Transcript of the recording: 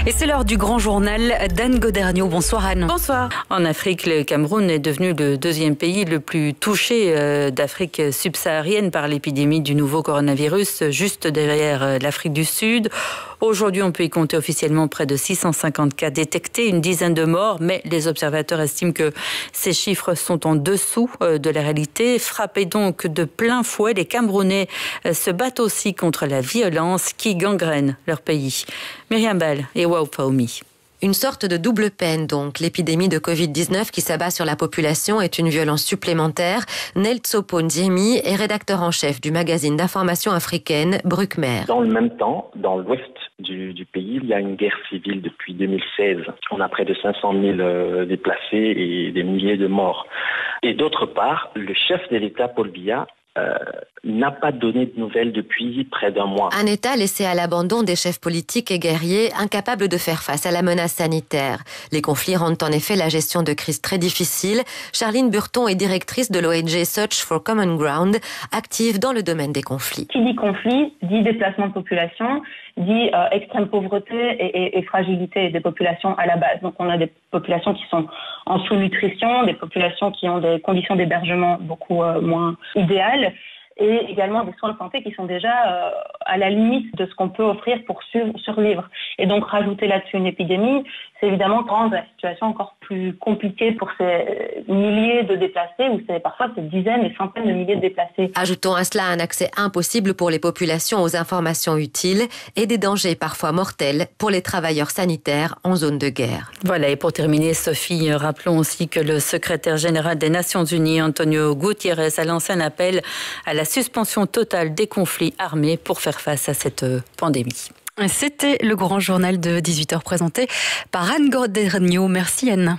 Et c'est l'heure du grand journal d'Anne Goderniaud. Bonsoir Anne. Bonsoir. En Afrique, le Cameroun est devenu le deuxième pays le plus touché d'Afrique subsaharienne par l'épidémie du nouveau coronavirus, juste derrière l'Afrique du Sud. Aujourd'hui, on peut y compter officiellement près de 650 cas détectés, une dizaine de morts, mais les observateurs estiment que ces chiffres sont en dessous de la réalité. Frappés donc de plein fouet, les Camerounais se battent aussi contre la violence qui gangrène leur pays. Myriam Ball et Waou Faoumi. Une sorte de double peine donc. L'épidémie de Covid-19 qui s'abat sur la population est une violence supplémentaire. Neltsopo Ndiemi est rédacteur en chef du magazine d'information africaine Bruckmer. Dans le même temps, dans l'ouest du pays, il y a une guerre civile depuis 2016. On a près de 500 000 déplacés et des milliers de morts. Et d'autre part, le chef de l'État, Paul Biya, n'a pas donné de nouvelles depuis près d'un mois. Un État laissé à l'abandon des chefs politiques et guerriers, incapables de faire face à la menace sanitaire. Les conflits rendent en effet la gestion de crise très difficile. Charline Burton est directrice de l'ONG Search for Common Ground, active dans le domaine des conflits. Qui dit conflit, dit déplacement de population, dit extrême pauvreté et fragilité des populations à la base. Donc on a des populations qui sont en sous-nutrition, des populations qui ont des conditions d'hébergement beaucoup moins idéales, et également des soins de santé qui sont déjà à la limite de ce qu'on peut offrir pour survivre. Et donc rajouter là-dessus une épidémie, c'est évidemment rendre la situation encore plus compliquée pour ces milliers de déplacés, ou parfois ces dizaines et centaines de milliers de déplacés. Ajoutons à cela un accès impossible pour les populations aux informations utiles et des dangers parfois mortels pour les travailleurs sanitaires en zone de guerre. Voilà, et pour terminer, Sophie, rappelons aussi que le secrétaire général des Nations Unies, Antonio Guterres, a lancé un appel à la suspension totale des conflits armés pour faire face à cette pandémie. C'était le grand journal de 18h présenté par Anne Goderniaud. Merci Anne.